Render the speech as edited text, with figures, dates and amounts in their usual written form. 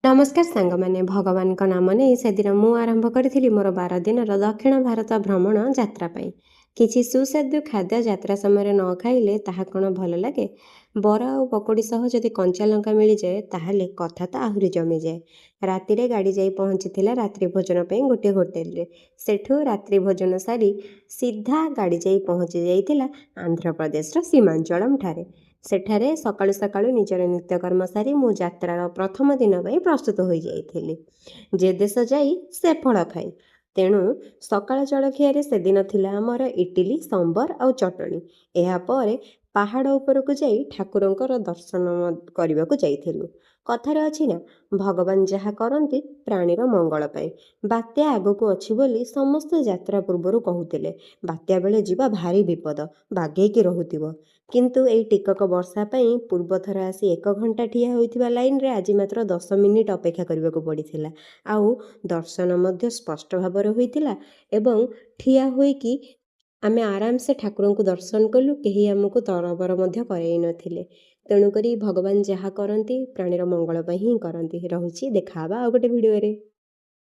नमस्कार सांगमाने भगवानଙ୍କ नाम ନେଇ ସେଦିନ ମୁଁ ଆରମ୍ଭ କରିଥିଲି ମୋର 12 ଦିନର ଦକ୍ଷିଣ ଭାରତ ଭ୍ରମଣ ଯାତ୍ରା ପାଇଁ। କିଛି ସୁସ୍ୱାଦୁ ଖାଦ୍ୟ ଯାତ୍ରା ସମୟରେ ନ ଖାଇଲେ ତାହା କ'ଣ ଭଲ ଲାଗେ? ବରା ଆଉ ପକୁଡ଼ି ସହ ଯଦି କଞ୍ଚା ଲଙ୍କା ମିଳିଯାଏ ତାହେଲେ କଥା ତ ଆହୁରି ଜମିଯାଏ। ରାତିରେ ଗାଡ଼ି ଯାଇ ପହଞ୍ଚିଥିଲା ରାତ୍ରି ଭୋଜନ ପାଇଁ ଗୋଟିଏ ହୋଟେଲରେ। ସେଠୁ ରାତ୍ରି ଭୋଜନ ସାରି ସିଧା ଗାଡ଼ି ଯାଇ ପହଞ୍ଚି ଯାଇଥିଲା ଆନ୍ଧ୍ରପ୍ରଦେଶର ସୀମାଞ୍ଚଳମ୍ ଠାରେ। ସେଠାରେ ସକାଳୁ ସକାଳୁ ନିଜର ନିତ୍ୟକର୍ମ ସାରି ମୁଁ ଯାତ୍ରାର ପ୍ରଥମ ଦିନ ପାଇଁ ପ୍ରସ୍ତୁତ ହୋଇଯାଇଥିଲି। ଯେ ଦେଶ ଯାଇ ସେ ଫଳ ଖାଇ। ତେଣୁ ସକାଳ ଜଳଖିଆରେ ସେଦିନ ଥିଲା ଆମର ଇଟିଲି, ସମ୍ବର ଆଉ ଚଟଣି। ଏହାପରେ ପାହାଡ଼ ଉପରକୁ ଯାଇ ଠାକୁରଙ୍କର ଦର୍ଶନ କରିବାକୁ ଯାଇଥିଲୁ। କଥାରେ ଅଛି ନା, ଭଗବାନ ଯାହା କରନ୍ତି ପ୍ରାଣୀର ମଙ୍ଗଳ ପାଇଁ। ବାତ୍ୟା ଆଗକୁ ଅଛି ବୋଲି ସମସ୍ତେ ଯାତ୍ରା ପୂର୍ବରୁ କହୁଥିଲେ। ବାତ୍ୟା ବେଳେ ଯିବା ଭାରି ବିପଦ, ବାଗେଇକି ରହୁଥିବ। କିନ୍ତୁ ଏଇ ଟିକକ ବର୍ଷା ପାଇଁ ପୂର୍ବଥର ଆସି 1 ଘଣ୍ଟା ଠିଆ ହୋଇଥିବା ଲାଇନରେ ଆଜି ମାତ୍ର 10 ମିନିଟ୍ ଅପେକ୍ଷା କରିବାକୁ ପଡ଼ିଥିଲା। ଆଉ ଦର୍ଶନ ମଧ୍ୟ ସ୍ପଷ୍ଟ ଭାବରେ ହୋଇଥିଲା ଏବଂ ଠିଆ ହୋଇକି ଆମେ ଆରାମସେ ଠାକୁରଙ୍କୁ ଦର୍ଶନ କଲୁ। କେହି ଆମକୁ ତରବର ମଧ୍ୟ କରାଇ ନଥିଲେ। ତେଣୁକରି ଭଗବାନ ଯାହା କରନ୍ତି ପ୍ରାଣୀର ମଙ୍ଗଳ ପାଇଁ ହିଁ କରନ୍ତି। ରହୁଛି, ଦେଖାହେବା ଆଉ ଗୋଟେ ଭିଡ଼ିଓରେ।